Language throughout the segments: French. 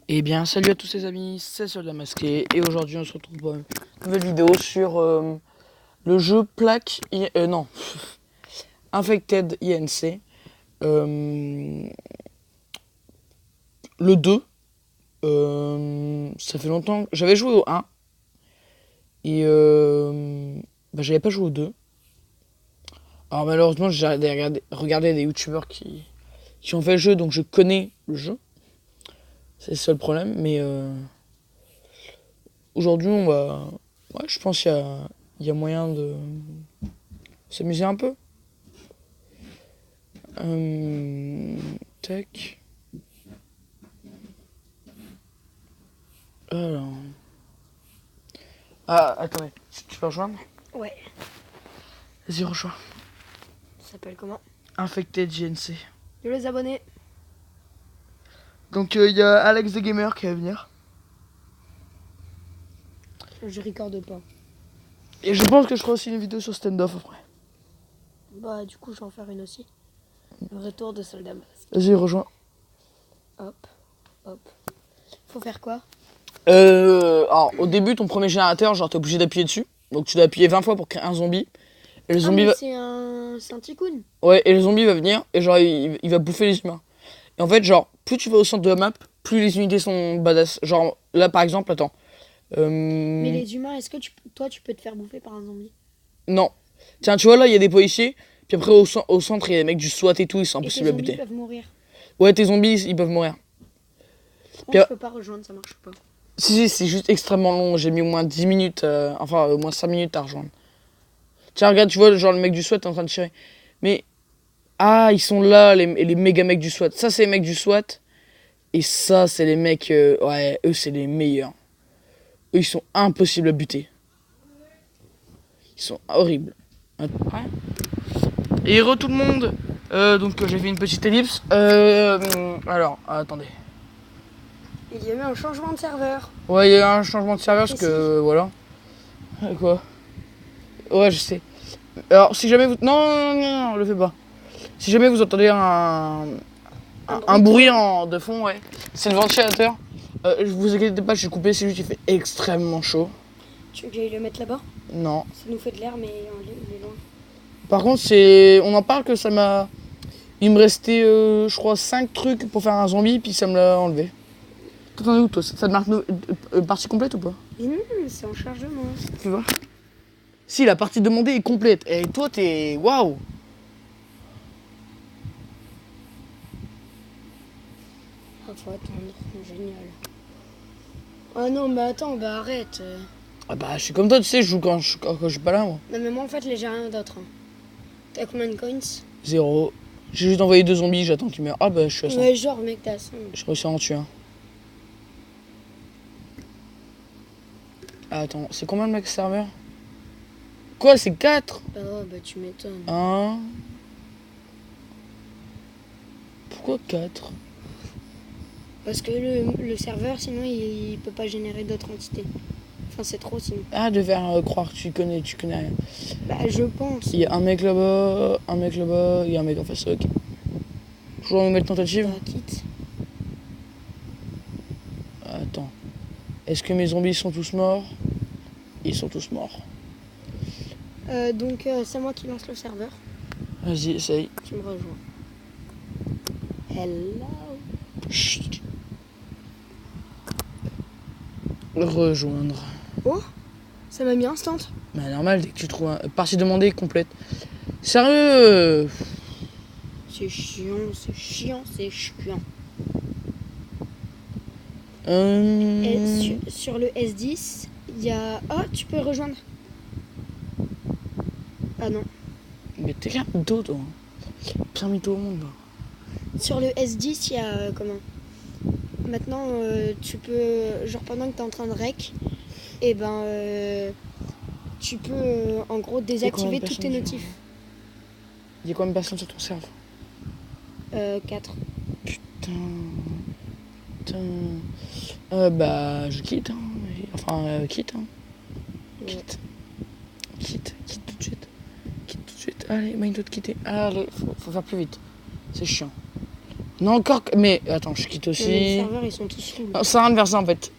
Eh bien, salut à tous les amis, c'est Soldat Masqué et aujourd'hui on se retrouve pour une nouvelle vidéo sur le jeu Plague non, Infected INC, le 2. Ça fait longtemps que j'avais joué au 1 et j'avais pas joué au 2. Alors malheureusement j'ai regardé des youtubeurs qui ont fait le jeu, donc je connais le jeu. C'est le seul problème, mais aujourd'hui on va... Ouais, je pense qu'il y a moyen de s'amuser un peu. Tac. Alors. Ah, attendez, tu peux rejoindre? Ouais. Vas-y, rejoins. Ça s'appelle comment? Infected GNC. Yo les abonnés. Donc il y a Alex the Gamer qui va venir. Je recorde pas. Et je pense que je ferai aussi une vidéo sur stand-off après. Bah du coup je vais en faire une aussi. Le retour de Soldat Masqué. Vas-y, rejoins. Hop, hop. Faut faire quoi? Alors au début ton premier générateur, genre t'es obligé d'appuyer dessus. Donc tu dois appuyer 20 fois pour créer un zombie. Et le zombie mais va... c'est un tycoon. Ouais, et le zombie va venir et genre il va bouffer les humains. Et en fait genre plus tu vas au centre de la map, plus les unités sont badass. Genre là par exemple, attends. Mais les humains, est-ce que toi tu peux te faire bouffer par un zombie? Non. Tiens, tu vois là, il y a des policiers. Puis après, au centre, il y a des mecs du SWAT et tout, ils sont Et tes impossibles à zombies buter. peuvent mourir. Ouais, tes zombies, ils peuvent mourir. Non, Puis, je peux pas rejoindre, ça marche pas. si, c'est juste extrêmement long. J'ai mis au moins 10 minutes, au moins 5 minutes à rejoindre. Tiens, regarde, tu vois, genre le mec du SWAT est en train de tirer. Mais, ah, ils sont là, les méga mecs du SWAT. Ça, c'est les mecs du SWAT. Et ça, c'est les mecs, ouais, eux, c'est les meilleurs. Eux, ils sont impossibles à buter. Ils sont horribles. Ouais. Et re tout le monde. Donc j'ai fait une petite ellipse. Alors, attendez. Il y a eu un changement de serveur. Ouais, il y a eu un changement de serveur parce que voilà. Quoi? Ouais, je sais. Alors, si jamais vous... Non, le fais pas. Si jamais vous entendez un bruit de fond, ouais. C'est le ventilateur. Vous inquiétez pas, je suis coupé, c'est juste qu'il fait extrêmement chaud. Tu veux que j'aille le mettre là-bas? Non. Ça nous fait de l'air, mais il est loin. Par contre, on en parle que ça m'a... Il me restait, je crois, 5 trucs pour faire un zombie, puis ça me l'a enlevé. T'en es où, toi? Ça te marque partie complète ou pas? C'est en chargement. Tu vois? Si, la partie demandée est complète. Et toi, t'es... Waouh! Ah, faut attendre. Génial. Ah non, mais attends, bah arrête. Ah bah, je suis comme toi, tu sais, je joue quand je suis pas là, moi. Non, mais moi en fait, j'ai rien d'autre. T'as combien de coins? 0. J'ai juste envoyé 2 zombies, j'attends qu'ils meurent. Ah bah, je suis à 100. Ouais, genre, mec, t'as 100. J'ai réussi à en tuer un. Ah, attends, c'est combien le mec serveur? Quoi, c'est 4? Bah ouais, bah tu m'étonnes. 1. Pourquoi 4? Parce que le serveur, sinon, il peut pas générer d'autres entités. Enfin, c'est trop, sinon. Ah, de faire croire que tu connais rien. Bah, je pense. Il y a un mec là-bas, il y a un mec en face, ok. Je dois me mettre tentative. Bah, quitte. Attends. Est-ce que mes zombies sont tous morts? Ils sont tous morts. Donc, c'est moi qui lance le serveur. Vas-y, essaye. Tu me rejoins. Hello. Chut. Rejoindre. Oh, ça m'a mis instant. Bah normal, dès que tu trouves un... Partie demandée complète. Sérieux? C'est chiant, c'est chiant, c'est chiant. Et sur le S10, il y a... Oh, tu peux rejoindre. Ah non. Mais t'es qu'un mytho, toi. Pire mytho au monde, là. Sur le S10, il y a... comment? Maintenant, tu peux... Genre, pendant que t'es en train de rec, et ben... tu peux, en gros, désactiver toutes tes notifs. Il y a combien de personnes sur ton serveur? 4. Putain. Bah, je quitte, hein. Enfin, quitte, hein. Ouais. Quitte tout de suite. Quitte tout de suite. Allez, Mindot, quitter. Allez, faut faire plus vite. C'est chiant. Non, encore. Mais attends, je quitte Mais les aussi. serveurs, ils sont tous full. Non, ça sert à rien de faire ça en fait.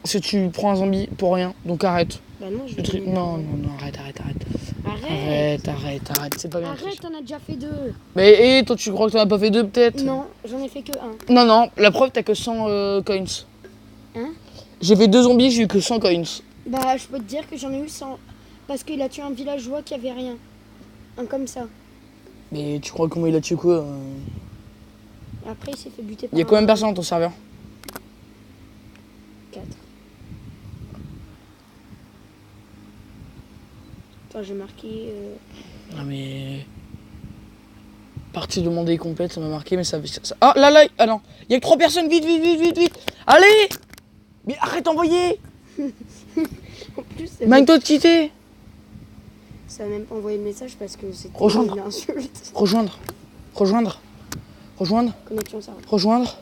Si tu prends un zombie pour rien, donc arrête. Bah non, je Le vais truc. donner Non, la- non, non, arrête. Arrête. Arrête. C'est pas bien. Arrête, t'en as déjà fait 2. Mais toi, tu crois que t'en as pas fait 2 peut-être? Non, j'en ai fait que 1. Non, la preuve, t'as que 100 coins. Hein? J'ai fait 2 zombies, j'ai eu que 100 coins. Bah, je peux te dire que j'en ai eu 100. Parce qu'il a tué un villageois qui avait rien. Un comme ça. Mais tu crois comment il a tué quoi? Et après, il s'est fait buter par Il y a combien de personnes dans ton serveur? 4. Attends, j'ai marqué... Ah mais... Partie demandée complète, ça m'a marqué, mais ça... Ah là, ah non. Il y a que 3 personnes, vite. Allez. Mais arrête d'envoyer. En plus, Mange-toi de quitter. ça n'a même pas envoyé de message parce que c'était Rejoindre. une insulte. Rejoindre. Connexion, ça. Rejoindre.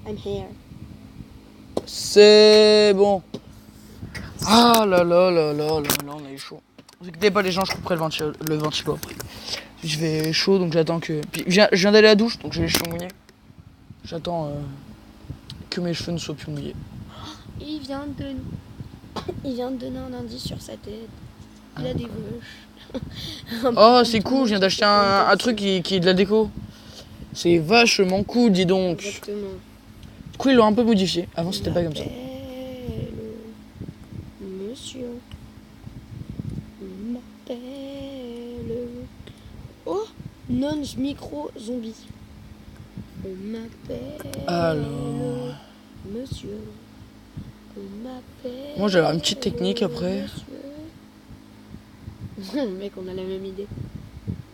I'm here. C'est bon. Ah là, on a eu chaud. Ne vous inquiétez pas les gens, je couperai le ventilo après. Je vais chaud donc j'attends que... Puis, je viens d'aller à la douche donc j'ai les cheveux mouillés. J'attends que mes cheveux ne soient plus mouillés. Il vient de donner un indice sur sa tête. Il a des vaches. Oh c'est cool, je viens d'acheter un truc qui est de la déco. C'est vachement cool, dis donc. Exactement. Du coup ils l'ont un peu modifié. Avant c'était pas comme ça. Monsieur. On m'appelle. Oh, Nonge micro zombie. On m'appelle. Alors... Monsieur. On m'appelle. Moi j'avais une petite technique après. Monsieur. Mec, on a la même idée.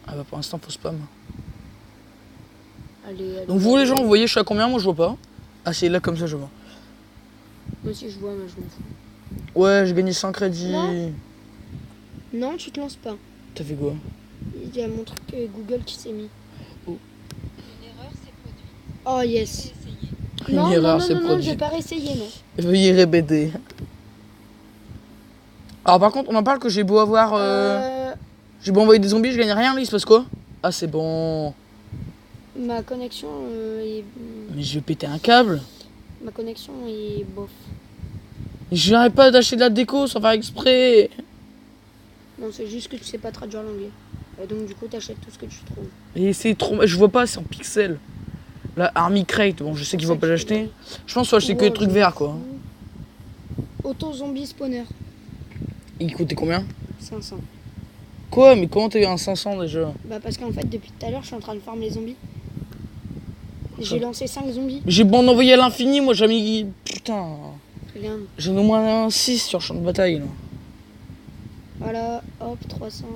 Ah bah pour l'instant faut spam. Allez. Donc vous les gens, vous voyez je suis à combien? Moi je vois pas. Ah c'est là comme ça je vois. Moi aussi je vois, mais je m'en fous. Ouais j'ai gagné 100 crédits. Non, tu te lances pas. T'as fait quoi? Il y a mon truc Google qui s'est mis. Oh. Une erreur s'est produite. Oh yes. Une Non, erreur non, s'est non, non, produite. j'ai pas réessayé, non. Veuillez répéter. Alors par contre on en parle que j'ai beau avoir... J'ai beau envoyer des zombies, je gagne rien, là il se passe quoi? Ah c'est bon. Ma connexion est... Mais je vais péter un câble. Ma connexion est bof. J'arrête pas d'acheter de la déco sans faire exprès. Non, c'est juste que tu sais pas traduire l'anglais. Et donc du coup, t'achètes tout ce que tu trouves. Et c'est trop... Je vois pas, c'est en pixels. La Army Crate, bon je sais qu'il va pas l'acheter. Je pense qu'il faut acheter que des trucs verts quoi. Auto zombie spawner, Il coûtait combien? 500. Quoi? Mais comment t'as eu un 500 déjà? Bah parce qu'en fait, depuis tout à l'heure, je suis en train de farm les zombies. J'ai lancé 5 zombies. J'ai beau en envoyer à l'infini, moi j'ai mis... Putain... Regarde. J'en ai au moins un 6 sur champ de bataille là. Voilà, hop, 300.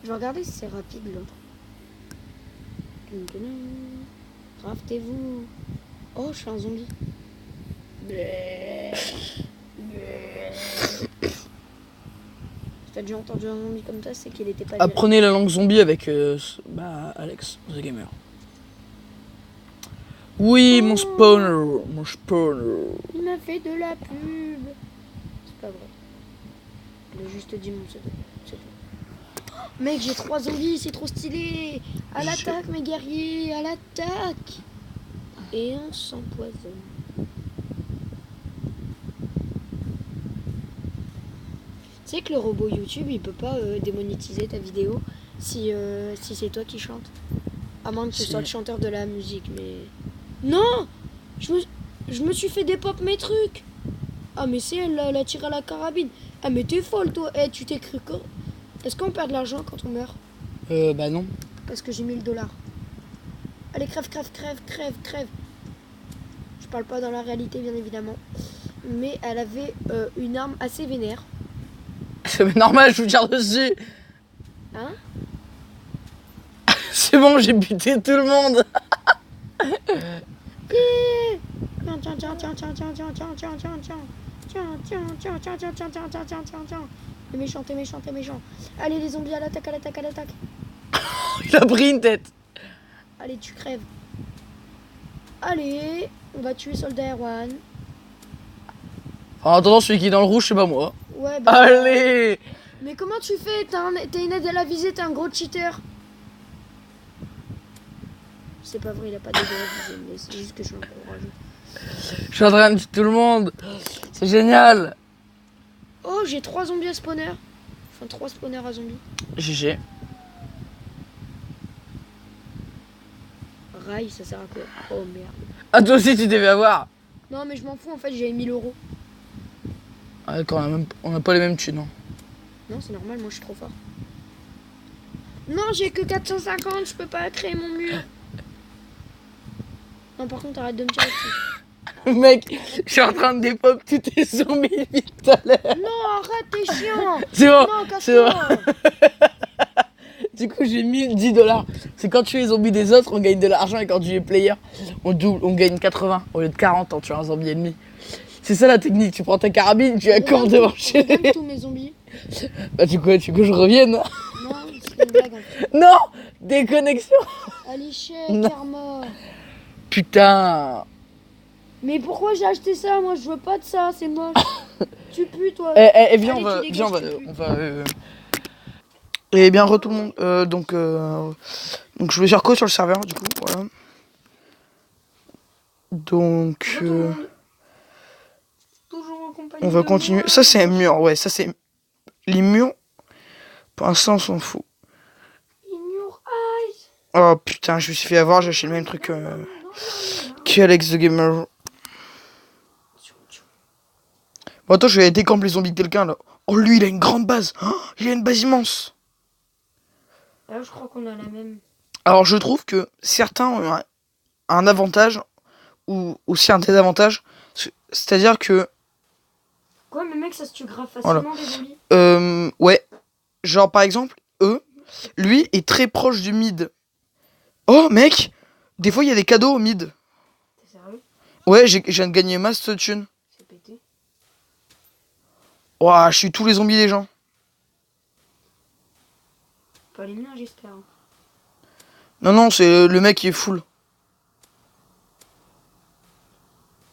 Je vais regarder si c'est rapide l'autre. Craftez-vous. Oh, je suis un zombie. Si t'as déjà entendu un zombie comme ça, c'est qu'il était pas direct. Apprenez la langue zombie avec Alex, The Gamer. Oui, mon spawner. Il m'a fait de la pub. C'est pas vrai. Il a juste dit mon pseudo. C'est tout. Oh, mec, j'ai 3 zombies, c'est trop stylé. À l'attaque, mes guerriers, à l'attaque. Et on s'empoisonne. Tu sais que le robot YouTube, il peut pas démonétiser ta vidéo si c'est toi qui chantes. À moins que ce Si. soit le chanteur de la musique, mais... Non, je me suis fait dépop mes trucs. Ah mais c'est elle, elle a tiré à la carabine. Ah mais t'es folle toi. Eh, tu t'es cru quoi? Est-ce qu'on perd de l'argent quand on meurt? Bah non. Parce que j'ai 1000 $. Allez, crève. Je parle pas dans la réalité bien évidemment. Mais elle avait une arme assez vénère. C'est normal, je vous tire dessus. Hein? C'est bon, j'ai buté tout le monde. T'es méchant. Allez les zombies, à l'attaque. Il a pris une tête. Allez, tu crèves. Allez, on va tuer Soldat Erwan. En attendant, celui qui est dans le rouge, c'est pas moi. Ouais, bah... Allez. Mais comment tu fais? T'as une aide à la visée, t'es un gros cheater. C'est pas vrai, il a pas d'aide à la visée, mais c'est juste que je l'encourage. Je suis en train de tuer tout le monde. C'est génial. Oh, j'ai 3 zombies à spawner. Enfin, 3 spawners à zombies. GG. Rail, ça sert à quoi? Oh merde. Ah, toi aussi, tu devais avoir. Non, mais je m'en fous, en fait, j'ai 1000 euros. Ah, d'accord, on a pas les mêmes thunes. Non. Non, c'est normal, moi je suis trop fort. Non, j'ai que 450, je peux pas créer mon mur. Non, par contre, arrête de me tirer dessus. Mec, je suis en train de dépop tous tes zombies depuis tout à l'heure. Non, arrête, t'es chiant. C'est bon, Non, c'est bon. casse-toi. Du coup, j'ai mis 10 $. C'est quand tu es zombie des autres, on gagne de l'argent et quand tu es player, on double, on gagne 80 au lieu de 40 quand tu es un zombie ennemi. C'est ça la technique, tu prends ta carabine, tu accordes devant chez Regarde tous mes zombies. Bah, tu veux que je revienne? Non, c'est une blague en fait. Non! Déconnexion! Allez, chèque, Non. karma. Putain! Mais pourquoi j'ai acheté ça? Moi, je veux pas de ça, c'est moche. Tu pues, toi. Viens, Allez, tu viens, dégages, tu pues. on va. Eh bien, tout le monde. Donc, je vais faire quoi sur le serveur, du coup, voilà. Donc, Toujours en compagnie on va de continuer. moi. Ça, c'est un mur, ouais, ça, c'est. Les murs, pour l'instant, on s'en fout. In your eyes. Oh putain, je me suis fait avoir, j'ai acheté le même truc qu'Alex the Gamer. Bon, attends, je vais décamper les zombies de quelqu'un là. Oh, lui, il a une grande base. Oh, il a une base immense. Là, je crois qu'on a la même. Alors, je trouve que certains ont un avantage ou aussi un désavantage. C'est-à-dire que, Quoi, mais mec, ça se tue grave facilement, des zombies. ouais. Genre, par exemple, lui est très proche du mid. Oh, mec, des fois, il y a des cadeaux au mid. T'es sérieux? Ouais, je viens de gagner masse de thunes. C'est pété. Ouah, je suis tous les zombies des gens. Pas les miens, j'espère. Non, non, c'est le mec qui est full.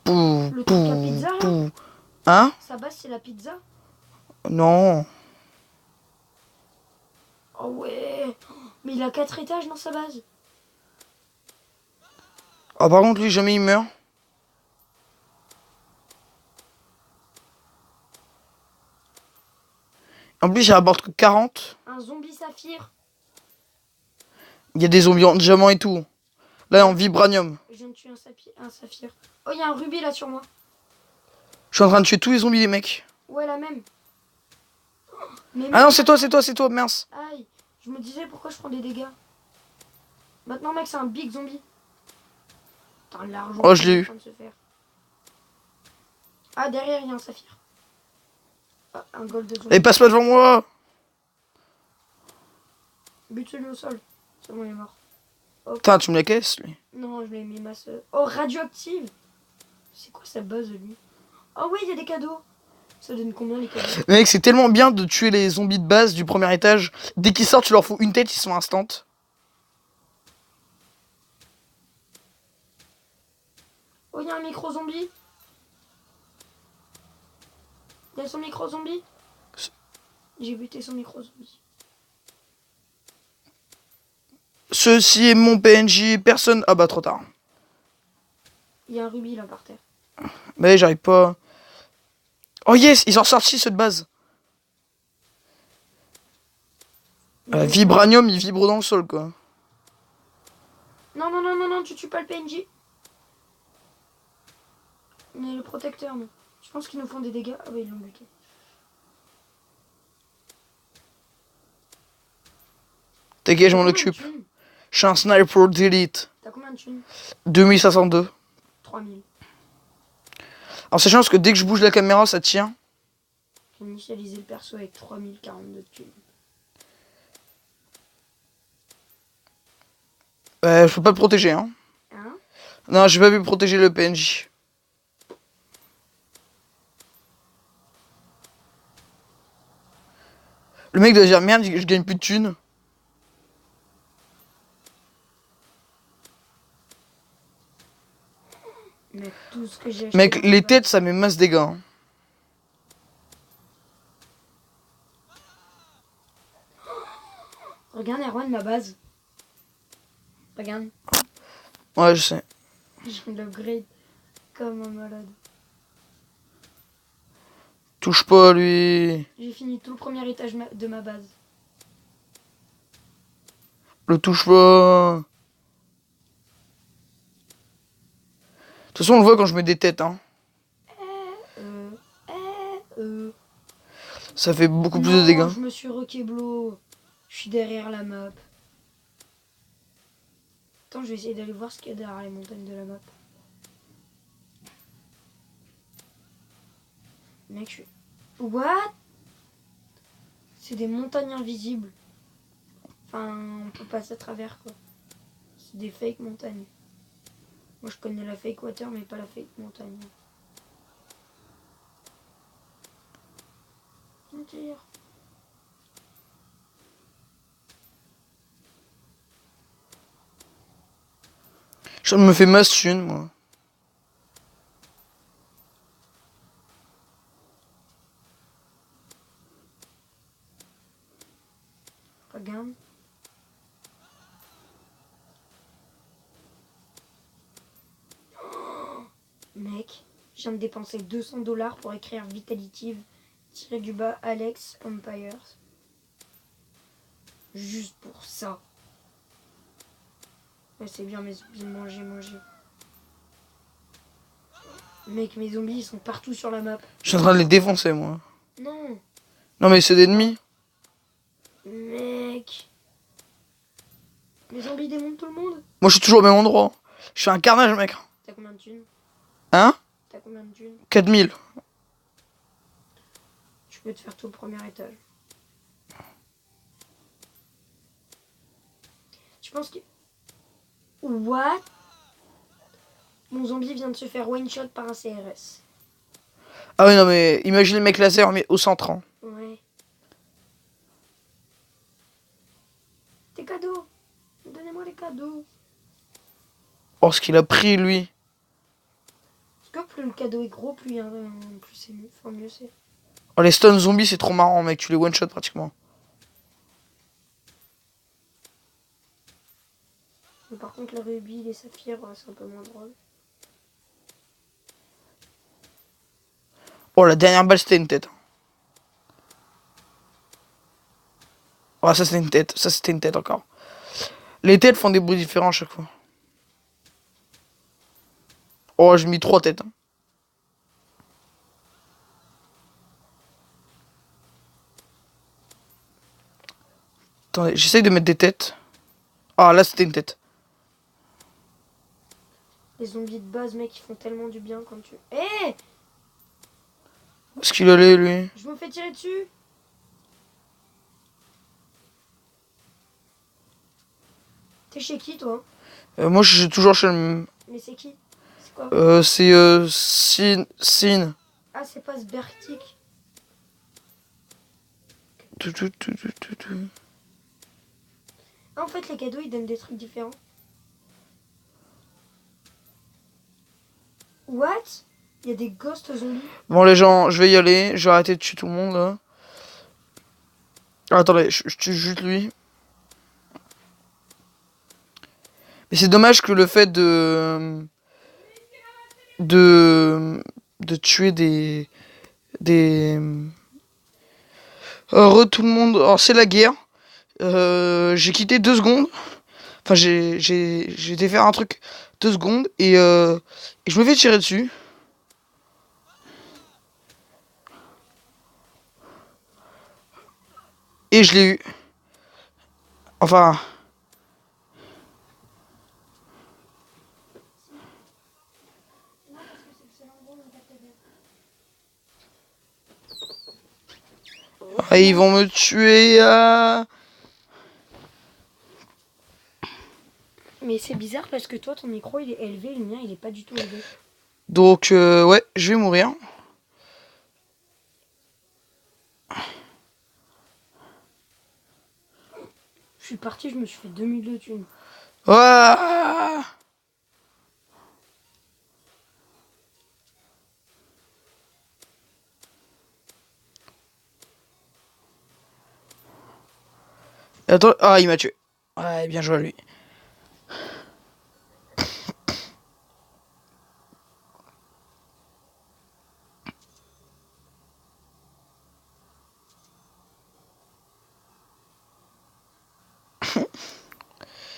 Pou, Le truc à pizza, là pou. Hein? Sa base, c'est la pizza? Non. Oh ouais. Mais il a 4 étages dans sa base. Ah, par contre, lui, jamais il meurt. En plus, il rapporte que 40. Un zombie saphir. Il y a des zombies en diamant et tout. Là, en vibranium. Je viens de tuer un saphir. Oh, il y a un rubis là sur moi. Je suis en train de tuer tous les zombies, les mecs. Ouais, la même. Mais Ah non, c'est toi, mince. Aïe. Je me disais pourquoi je prends des dégâts. Maintenant, mec, c'est un big zombie. Putain, l'argent. Oh, je l'ai est en eu. train de se faire. Ah, derrière, il y a un saphir. Ah, un gold de zombie. Et passe pas devant moi. Bute celui au sol. C'est bon, il est mort. Putain, tu me la caisses, lui. Non, je l'ai mis ma soeur. Oh, radioactive. C'est quoi sa base, lui? Oh oui, il y a des cadeaux. Ça donne combien les cadeaux? Mec, c'est tellement bien de tuer les zombies de base du premier étage. Dès qu'ils sortent, tu leur fous une tête, ils sont instant. Oh, il y a un micro-zombie. Il y a son micro-zombie. J'ai buté son micro-zombie. Ceci est mon PNJ, personne... Ah bah, trop tard. Il y a un rubis là par terre. Mais j'arrive pas... Oh yes, ils sont ressortis ceux de base. Vibranium, il vibre dans le sol, quoi. Non, non, non, non, non, tu tues pas le PNJ. Mais le protecteur, non. Je pense qu'ils nous font des dégâts. Ah oui, ils l'ont buté. T'inquiète, je m'en T'as combien de occupe. thunes? Je suis un sniper d'élite. T'as combien de thunes? 2502. 3000. Alors sachant que dès que je bouge la caméra, ça tient. J'ai initialisé le perso avec 3042 thunes. Je peux pas le protéger, hein. Hein? Non, j'ai pas pu protéger le PNJ. Le mec doit dire merde, je gagne plus de thunes. Mec, tout ce que j'ai acheté. Mec, les têtes, ça met masse dégâts. Hein. Regarde, Erwan, ma base. Regarde, Ouais, je sais. je l'upgrade comme un malade. Touche pas à lui. J'ai fini tout le premier étage de ma base. Le touche pas. De toute façon, on le voit quand je mets des têtes, hein. Euh, euh. Ça fait beaucoup plus de Non, dégâts. je me suis roqueblo. Je suis derrière la map. Attends, je vais essayer d'aller voir ce qu'il y a derrière les montagnes de la map. Mec, je suis... What? C'est des montagnes invisibles. Enfin, on peut passer à travers, quoi. C'est des fake montagnes. Moi, je connais la fake water, mais pas la fake montagne. Mentir. Je me fais masse thune, moi. Regarde. Mec, je viens de dépenser 200$ pour écrire Vitalitive _, Alex Empires. Juste pour ça. Ouais, c'est bien, mes zombies, manger. Mec, mes zombies, ils sont partout sur la map. Je suis en train de les défoncer, moi. Non, Non, mais c'est d'ennemis. mec. Les zombies démontent tout le monde. Moi, je suis toujours au même endroit. Je fais un carnage, mec. T'as combien de thunes? Hein? T'as combien de thunes? 4000. Je peux te faire tout le premier étage. Je pense que... What? Mon zombie vient de se faire one shot par un CRS. Ah oui, non, mais imagine le mec laser, mais au centre. Hein. Ouais. Des cadeaux. Donnez-moi les cadeaux. Oh, ce qu'il a pris, lui. Parce que plus le cadeau est gros, plus c'est mieux. Enfin, mieux c'est. Oh, les stun zombies, c'est trop marrant, mec. Tu les one-shot pratiquement. Mais par contre, les rubis, les saphirs, c'est un peu moins drôle. Oh, la dernière balle, c'était une tête. Oh, ça, c'était une tête. Ça, c'était une tête encore. Les têtes font des bruits différents à chaque fois. Oh, j'ai mis 3 têtes. Hein. Attendez, j'essaye de mettre des têtes. Ah, là, c'était une tête. Les zombies de base, mec, ils font tellement du bien quand tu... Hé, Où est-ce qu'il allait, lui? je me fais tirer dessus. T'es chez qui, toi? Moi, je suis toujours chez le... Mais c'est qui? C'est quoi? C'est... Sin. Ah, c'est pas Sbertic. Ah, en fait, les cadeaux, ils donnent des trucs différents. What? Il y a des ghosts zombies. Bon, les gens, je vais y aller. Je vais arrêter de tuer tout le monde, là. Ah, attendez, je tue juste lui. Mais c'est dommage que le fait de tuer des tout le monde. Alors c'est la guerre. J'ai quitté 2 secondes. Enfin j'ai été faire un truc 2 secondes et je me fais tirer dessus. Et je l'ai eu. Enfin. Ah, ils vont me tuer. Mais c'est bizarre parce que toi, ton micro, il est élevé, le mien, il est pas du tout élevé. Donc ouais, je vais mourir. Je suis parti, je me suis fait 2000 de thunes. Ouah. Attends, ah, il m'a tué. Ouais, bien joué à lui.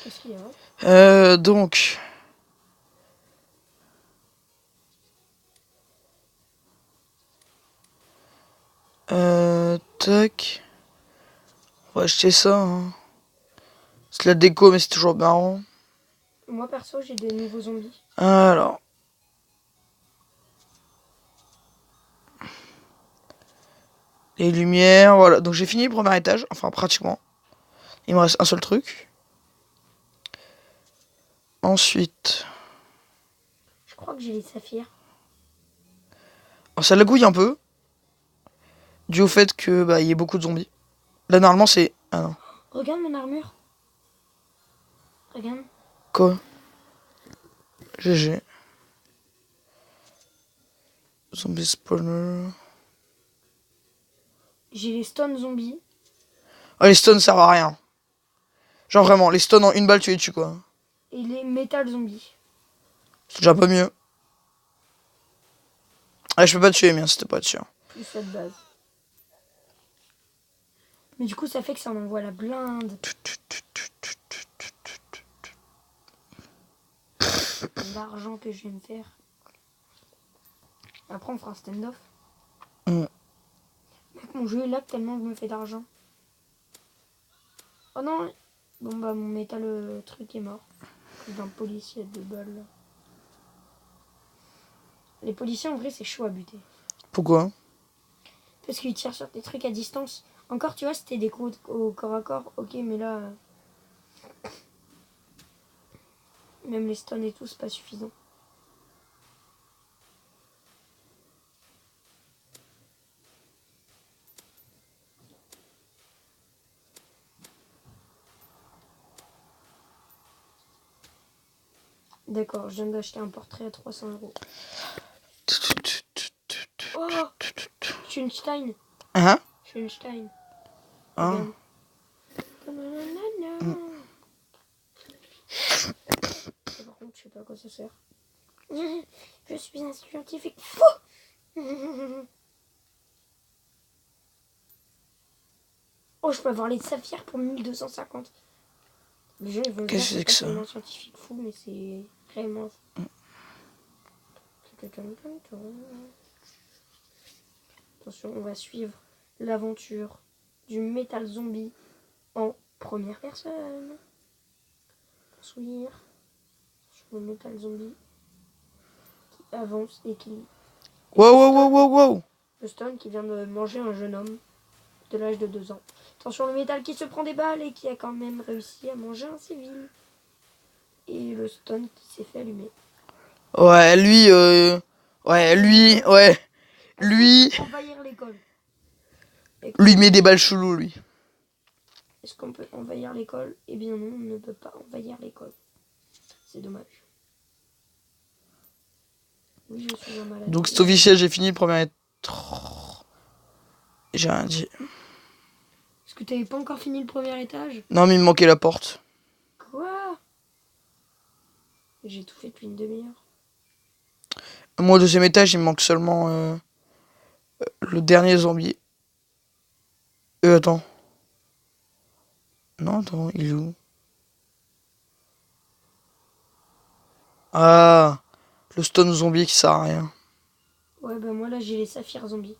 Qu'est-ce qu'il y a? Donc. Tac. On va acheter ça. Hein. C'est de la déco, mais c'est toujours marrant. Moi perso, j'ai des nouveaux zombies. Alors. Les lumières, voilà. Donc j'ai fini le premier étage, enfin pratiquement. Il me reste un seul truc. Ensuite. Je crois que j'ai les saphirs. Alors, ça lagouille un peu. Dû au fait que bah, y ait beaucoup de zombies. Là normalement c'est. Ah non. Regarde mon armure. Regarde. Quoi? GG. Zombie spawner. J'ai les stone zombies. Ah, les stuns servent à rien. Genre vraiment, les stuns en une balle tu les tues quoi. Et les métal zombies. C'est déjà pas mieux. Ah, je peux pas te tuer, mais c'était pas sûr. Plus cette base. Mais du coup, ça fait que ça m'envoie la blinde. L'argent que je vais me faire. Après, on fera un stand-off. Mm. Mec, mon jeu est là tellement je me fais d'argent. Oh non. Bon bah, mon métal truc est mort. D'un policier de balles. Là. Les policiers, en vrai, c'est chaud à buter. Pourquoi? Parce qu'ils tirent sur des trucs à distance. Encore, tu vois, c'était des coups au corps à corps. Ok, mais là... Même les stuns et tout, c'est pas suffisant. D'accord, je viens d'acheter un portrait à 300 €. Oh, Schunstein. Hein? Schunstein. Ah. Par contre, je sais pas à quoi ça sert. Je suis un scientifique. Oh, je peux avoir les saphirs pour 1250. Les gens ils vont dire Qu'est-ce que c'est que ça? c'est un scientifique fou, mais c'est réellement fou. Attention, on va suivre l'aventure du métal zombie en première personne. Poursuivre sur le métal zombie qui avance et qui... Wow, wow, wow, wow, wow. Le stone qui vient de manger un jeune homme de l'âge de 2 ans. Attention, le métal qui se prend des balles et qui a quand même réussi à manger un civil. Et le stone qui s'est fait allumer. Ouais, lui, ouais, lui, ouais. Lui, Envahir l'école. lui met des balles chelou, lui. Est-ce qu'on peut envahir l'école? Eh bien non, on ne peut pas envahir l'école. C'est dommage. Oui, je suis un malade. Donc c'est officiel, j'ai fini le premier étage. J'ai rien dit. Est-ce que t'avais pas encore fini le premier étage? Non, mais il me manquait la porte. Quoi? J'ai tout fait depuis une demi-heure. Moi, au deuxième étage, il me manque seulement le dernier zombie. Attends. Non, attends, il est où? Ah, le stone zombie qui sert à rien. Ouais, bah moi là j'ai les saphirs zombies.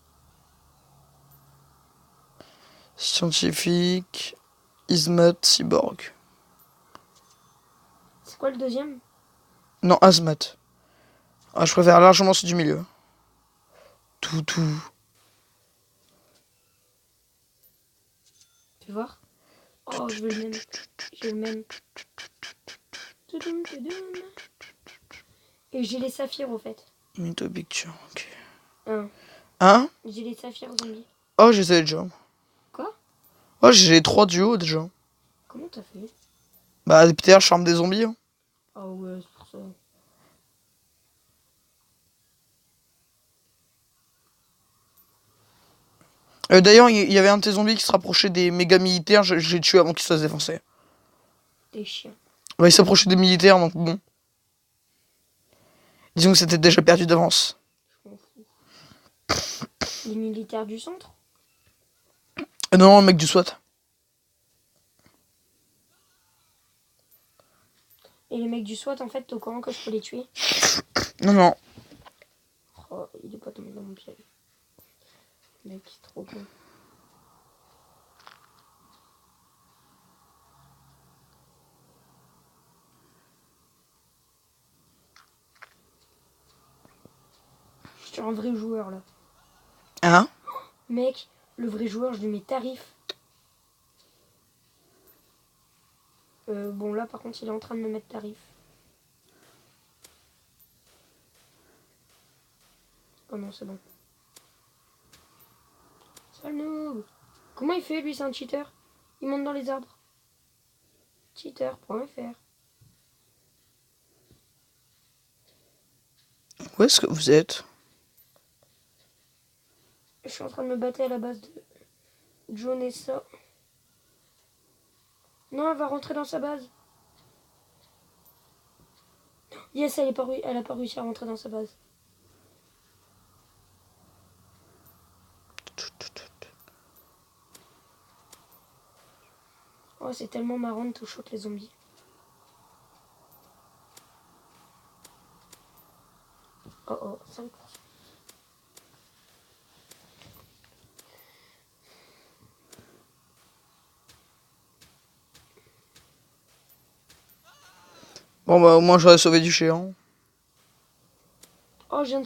Scientifique, Ismat, cyborg. C'est quoi le deuxième? Non, Azmat. Ah, je préfère largement celui du milieu. Tout. Tu vois? Oh, je veux le même. J'ai le même. Et j'ai les saphirs au fait. Into picture, ok. Hein? Hein? J'ai les saphirs zombies. Oh, je les ai déjà. Quoi? Oh, j'ai les 3 duos déjà. Comment t'as fait? Bah, peut-être charme des zombies. Hein. Ah ouais, c'est pour ça. D'ailleurs, il y avait un de tes zombies qui se rapprochait des méga militaires. J'ai tué avant qu'ils se fassent défoncer. Des chiens. Ouais, il s'approchait des militaires, donc bon. Disons que c'était déjà perdu d'avance. Je m'en fous. Les militaires du centre? Non, le mec du SWAT. Et les mecs du SWAT, en fait, t'es au courant que je peux les tuer? Non, non. Oh, il est pas tombé dans mon piège. Le mec, c'est trop con. Je suis un vrai joueur, là. Hein? Mec, le vrai joueur, je lui mets tarif. Bon, là, par contre, il est en train de me mettre tarif. Oh non, c'est bon. Sale noob. Comment il fait, lui, c'est un cheater? Il monte dans les arbres. Cheater.fr. Où est-ce que vous êtes? Je suis en train de me battre à la base de Jonessa. Non, elle va rentrer dans sa base. Yes, elle a pas réussi à rentrer dans sa base. Oh, c'est tellement marrant de toucher les zombies. Oh oh, 5%. Bon, bah, au moins, j'aurais sauvé du géant. Oh, je viens de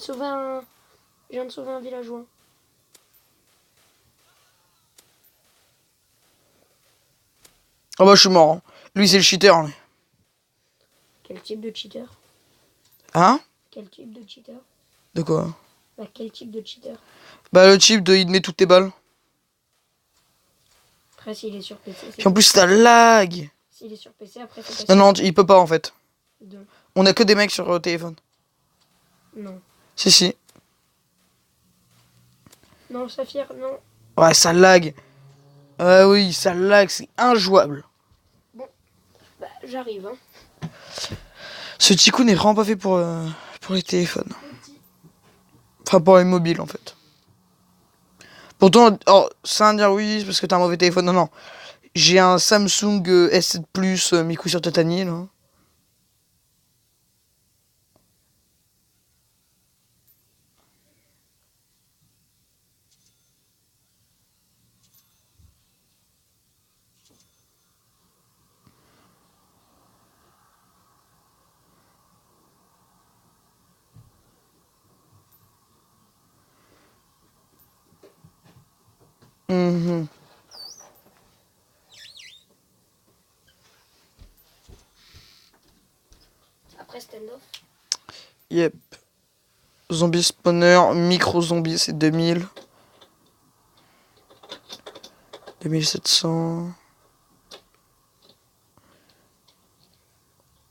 sauver un villageois. Ah bah, je suis mort. Hein. Lui, c'est le cheater. Hein. Quel type de cheater? Hein? Quel type de cheater? De quoi? Bah, quel type de cheater? Bah, le type de il te met toutes tes balles. Après, s'il est sur PC, c'est Puis en plus, t'as lag. S'il est sur PC, après, c'est Non, pas non, il peut pas en fait. Deux. On a que des mecs sur téléphone. Non. Si, si. Non, Saphir, non. Ouais, ça lag. Oui, ça lag, c'est injouable. Bah, j'arrive, hein. Ce petit coup n'est vraiment pas fait pour les téléphones. Enfin, pour les mobiles en fait. Pourtant, oh, ça va dire oui, c'est parce que t'as un mauvais téléphone. Non, non. J'ai un Samsung S7 Plus mis coup sur tatani, là. Mhm. Après, stand-off. Yep. Zombie spawner, micro zombie, c'est 2000. 2700.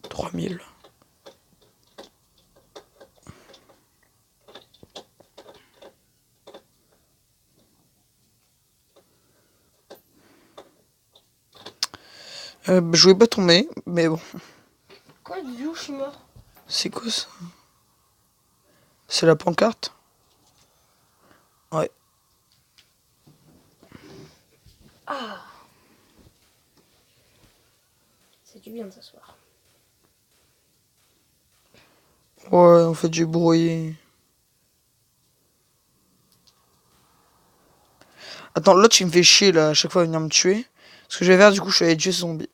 3000. Je voulais pas tomber, mais bon. Quoi, d'où je suis mort? C'est quoi ça? C'est la pancarte? Ouais. Ah! C'est du bien de s'asseoir. Ouais, en fait, j'ai brouillé. Attends, l'autre, il me fait chier, là, à chaque fois, à venir me tuer. Ce que je vais faire, du coup, je suis allé tuer ce zombie.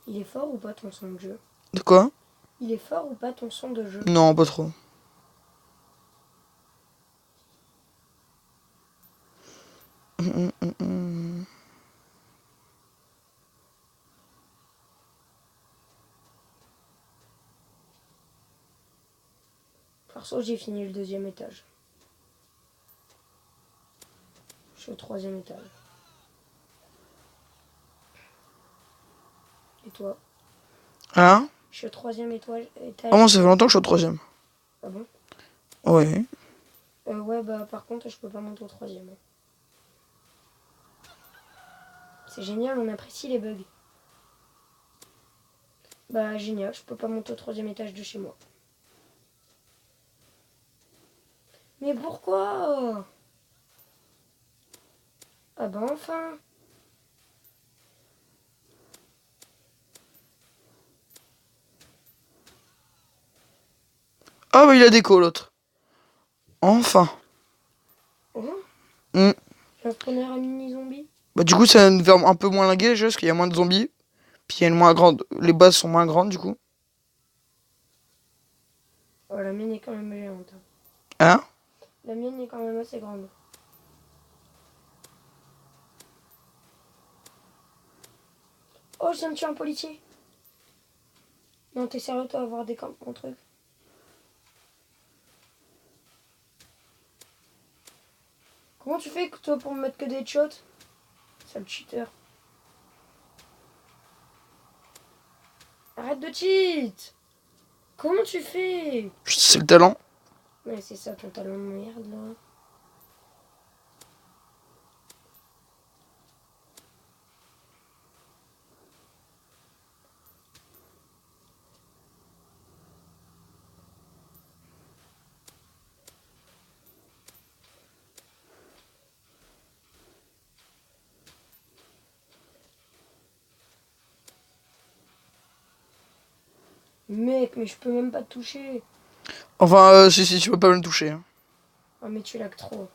Il est fort ou pas ton son de jeu? De quoi? Il est fort ou pas ton son de jeu? Non, pas trop. Perso, j'ai fini le 2e étage. Je suis au 3e étage. Et toi? Hein? Je suis au 3e étage. Ah, moi, ça fait longtemps que je suis au 3ème. Ah bon? Ouais. Ouais, bah par contre, je peux pas monter au troisième. C'est génial, on apprécie les bugs. Bah génial, je peux pas monter au troisième étage de chez moi. Mais pourquoi? Ah bah enfin. Ah bah il a déco l'autre. Enfin. Oh, Hmm. j'ai un spawner à mini zombie. Bah du coup ça nous fait un peu moins linguer déjà parce qu'il y a moins de zombies. Puis il y a une moins grande. Les bases sont moins grandes du coup. Oh, la mienne est quand même géante. Hein? La mienne est quand même assez grande. Oh, je viens de tuer un policier. Non, t'es sérieux, toi, avoir des camps, mon truc. Comment tu fais, toi, pour me mettre que des shots? Sale cheater. Arrête de cheat! Comment tu fais? C'est le talent. Ouais, c'est ça, ton talon de merde, là. Mec, mais je peux même pas te toucher. Enfin, si, tu peux pas me toucher. Hein. Oh, mais tu lags trop.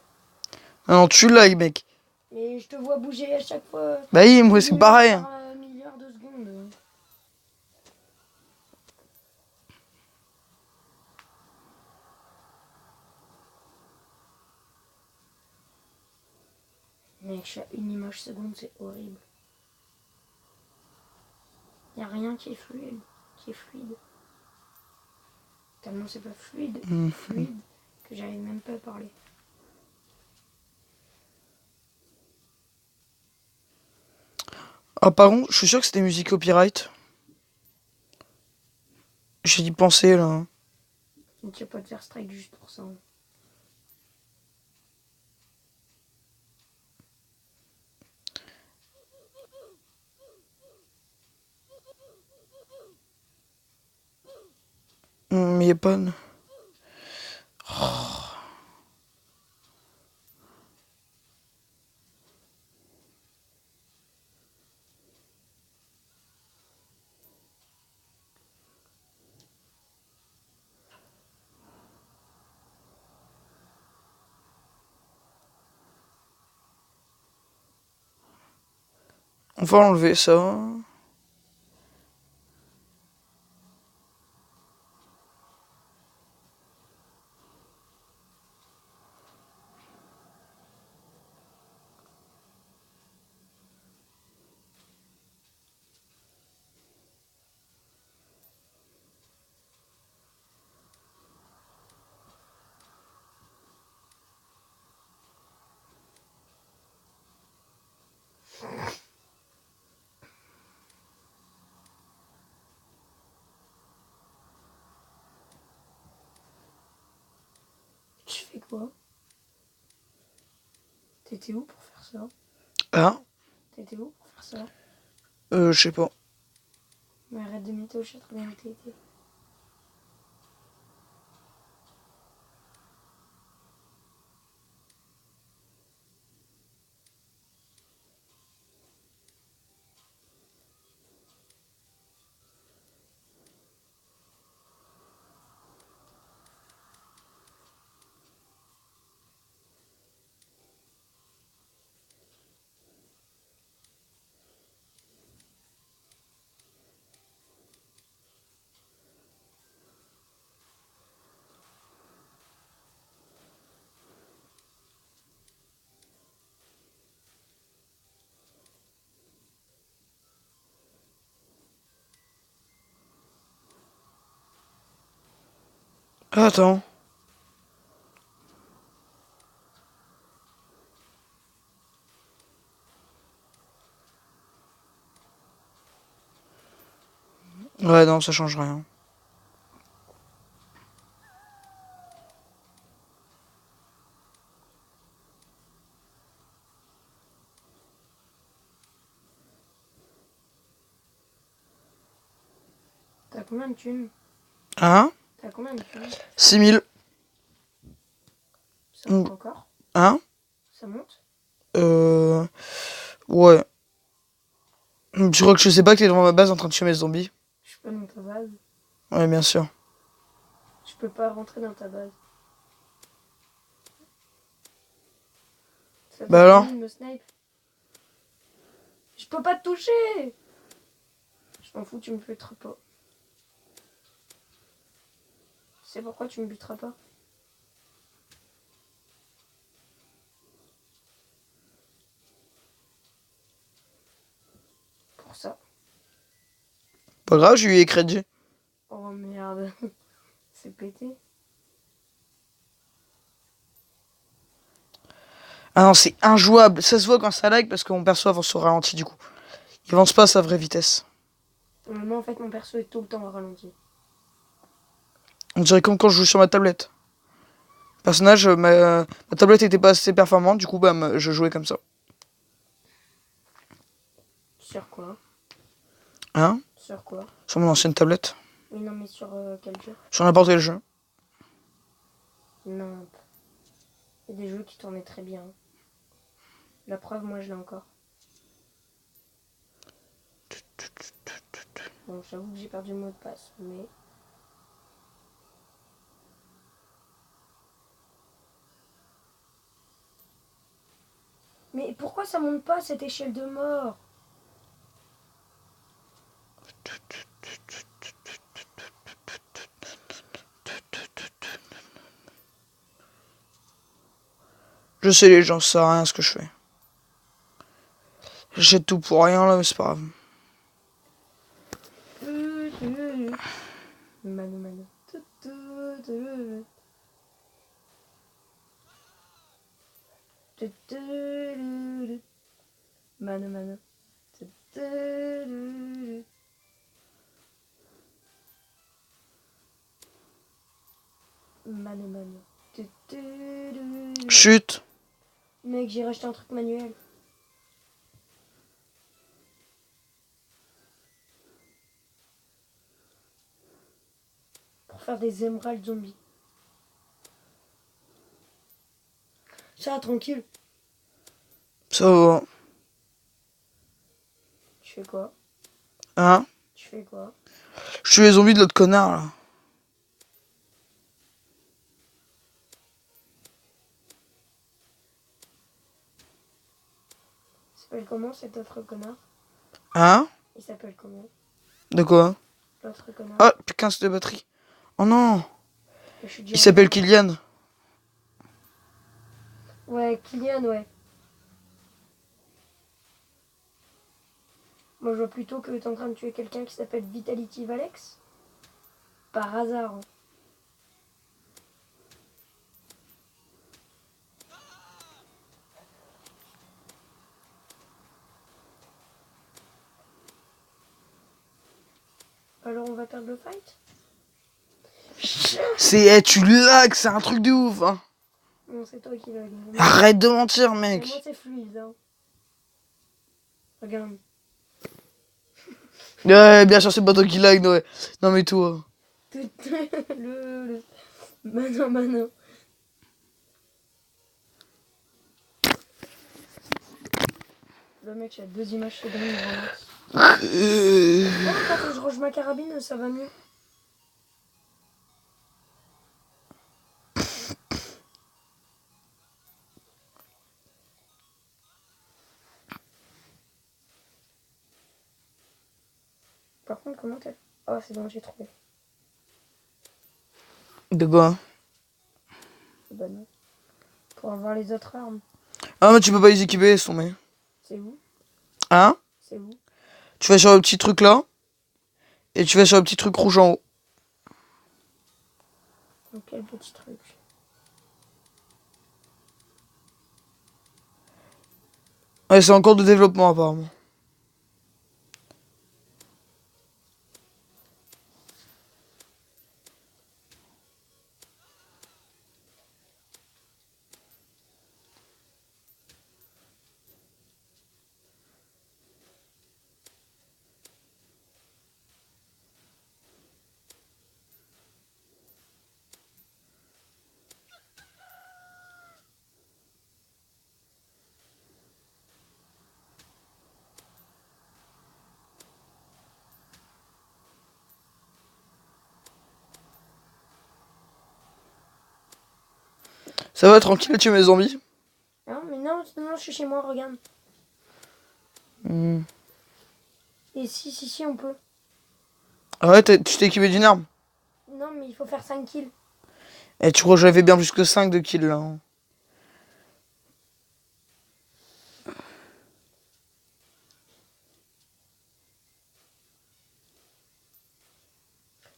Ah non, tu lag, mec. Mais je te vois bouger à chaque fois. Bah oui, moi c'est Milliards pareil. par milliard de secondes. Mec, je suis à une image seconde, c'est horrible. Y a rien qui est fluide. Tellement c'est pas fluide, que j'arrive même pas à parler. Ah par contre, je suis sûr que c'était musique copyright. J'ai d'y penser là. Donc tu vas pas te faire strike juste pour ça. Mais y a pas de... On va enlever ça. Tu fais quoi? T'étais où pour faire ça? Ah, T'étais où pour faire ça? je sais pas. Mais arrête de mytho, je sais très bien où t'étais. Ah, attends. Ouais, non, ça change rien. T'as combien de thunes? Hein? T'as combien de thunes? 6000. Ça monte encore? Hein? Ça monte? Ouais. Je crois que je sais pas que t'es devant ma base en train de tuer mes zombies. Je suis pas dans ta base. Ouais, bien sûr. Je peux pas rentrer dans ta base. Ça Bah alors? de me snipe. Je peux pas te toucher! Je m'en fous, tu me buteras pas. Tu sais pourquoi tu me buteras pas? Pour ça. Pas grave, je lui ai crédit. Oh merde. C'est pété. Ah non, c'est injouable. Ça se voit quand ça lag parce qu'on perçoit avance au ralenti du coup. Il avance pas à sa vraie vitesse. Moi en fait mon perso est tout le temps au ralenti. On dirait comme quand je joue sur ma tablette. Personnage, ma tablette était pas assez performante, du coup bah, je jouais comme ça. Sur quoi? Hein? Sur quoi? Sur mon ancienne tablette. Oui non mais sur quel jeu? Sur n'importe quel jeu. Non. Il y a des jeux qui tournaient très bien. La preuve, moi je l'ai encore. Bon, j'avoue que j'ai perdu le mot de passe, mais... Mais pourquoi ça monte pas cette échelle de mort? Je sais les gens, ça sert à rien ce que je fais. J'achète tout pour rien là, mais c'est pas grave. Mano, mano. Mano, mano. Mano, mano. Chut. Mec, j'ai racheté un truc manuel. Pour faire des émeraudes zombies. Ça, tranquille. Ça va. Tu fais quoi? Hein? Tu fais quoi? Je suis les zombies de l'autre connard là. Il s'appelle comment cet autre connard? Hein? Il s'appelle comment? De quoi? L'autre connard. Ah, plus 15 de batterie. Oh non! Je suis déjà Il s'appelle mort. Kylian. Ouais, Kylian, ouais. Moi, je vois plutôt que t'es en train de tuer quelqu'un qui s'appelle Vitality Valex. Par hasard. Hein. Alors, on va perdre le fight? C'est, tu lag, c'est un truc de ouf. Hein. Non, c'est toi qui lag. Arrête de mentir, Mais moi, mec. c'est fluide. Hein. Regarde. Ouais, bien sûr, c'est pas toi qui lag, ouais. Non, mais toi. le... Mano, mano. Le mec, il a 2 images secondes devant Max. Oh, quand je range ma carabine, ça va mieux. Par contre, comment t'as... Oh, c'est bon, j'ai trouvé. De quoi? Bah non. Pour avoir les autres armes. Ah, mais tu peux pas les équiper, elles sont mais. C'est où? Hein? C'est où? Tu vas sur le petit truc là. Et tu vas sur le petit truc rouge en haut. Donc, quel petit truc? Ouais, c'est en cours de développement apparemment. Ça va, tranquille, tu es mes zombies? Hein, mais non, non, je suis chez moi, regarde. Hmm. Et si, on peut. Ah ouais, tu t'es équipé d'une arme? Non, mais il faut faire 5 kills. Et tu crois que j'avais bien plus que 5 de kills là, hein.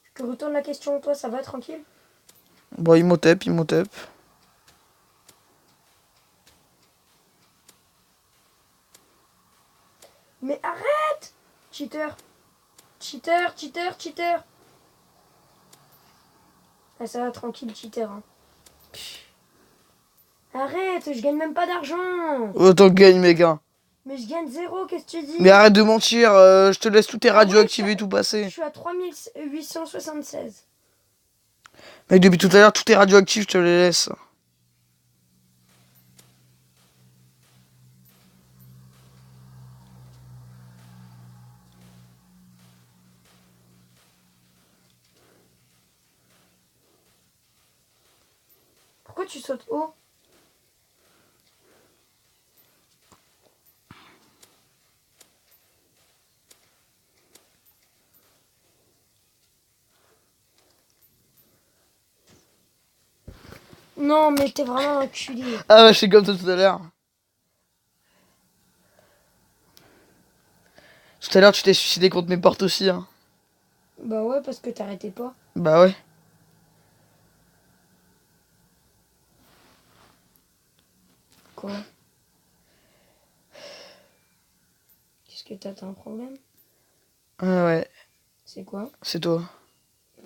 Je te retourne la question, toi, ça va, tranquille? Bon, Imhotep, Imhotep. Mais arrête! Cheater. Cheater, cheater, cheater. Ah, ça va, tranquille, cheater. Hein. Arrête, je gagne même pas d'argent. Autant que gagne, mec, hein. Mais je gagne 0, qu'est-ce que tu dis? Mais arrête de mentir, je te laisse tout tes radioactifs et tout Je passer. suis à 3876. Mec, depuis tout à l'heure, tout est radioactif, je te les laisse. Pourquoi tu sautes haut? Non, mais t'es vraiment un culé. Ah ouais, je suis comme toi tout à l'heure. Tout à l'heure, tu t'es suicidé contre mes portes aussi, hein. Bah ouais, parce que t'arrêtais pas. Bah ouais. Quoi? Qu'est-ce que t'as un problème? Ah ouais, C'est quoi? c'est toi.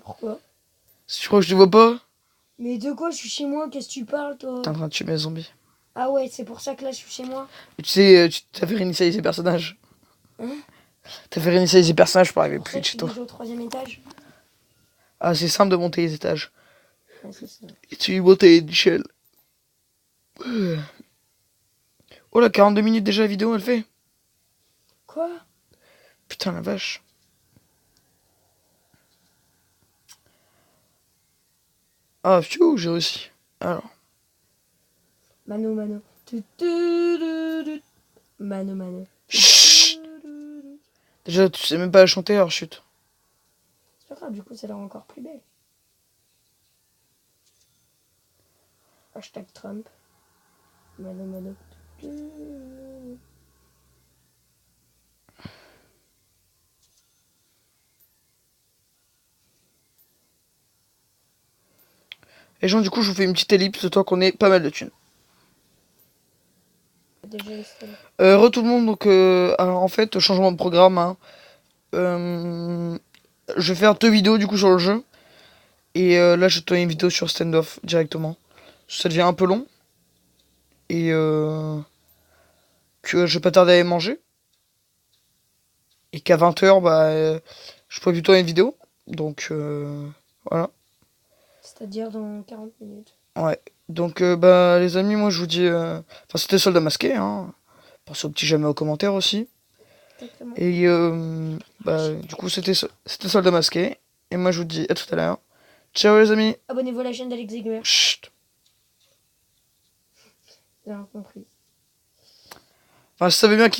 Pourquoi? Tu crois que je te vois pas? Mais de quoi? Je suis chez moi, qu'est-ce que tu parles, toi? T'es en train de tuer mes zombies. Ah ouais, c'est pour ça que là, je suis chez moi. Et tu sais, tu t'as fait réinitialiser ces personnages. Hein? T'as fait réinitialiser ces personnages pour arriver Pour plus ça, vite je chez suis toi. déjà au 3e étage. Ah, c'est simple de monter les étages. Ouais, c'est ça. Et tu montes les échelles. Oh là, 42 minutes déjà la vidéo, elle fait. Quoi? Putain, la vache. Ah, pfiou, j'ai réussi. Alors. Mano, mano. Mano, mano. Chut. Déjà, tu sais même pas chanter, alors chut. C'est pas grave, du coup, ça l'air encore plus belle. Hashtag Trump. Mano, mano. Et gens, du coup, je vous fais une petite ellipse, le temps qu'on ait pas mal de thunes. Déjà installé. Tout le monde, donc, alors, en fait, changement de programme, hein. Je vais faire 2 vidéos, du coup, sur le jeu. Et là, je vais te donner une vidéo sur Standoff, directement. Ça devient un peu long. Et que je vais pas tarder à aller manger. Et qu'à 20h, bah, je pourrais plutôt une vidéo. Donc, voilà. C'est-à-dire dans 40 minutes. Ouais. Donc, bah, les amis, moi, je vous dis... Enfin, c'était Soldat Masqué, hein. Pensez au petit jamais aux commentaires aussi. Exactement. Et, bah, du coup, c'était Soldat Masqué. Et moi, je vous dis à tout à l'heure. Ciao, les amis. Abonnez-vous à la chaîne d'Alex Ziegler. Chut. Vous avez compris. Enfin, je savais bien qu'il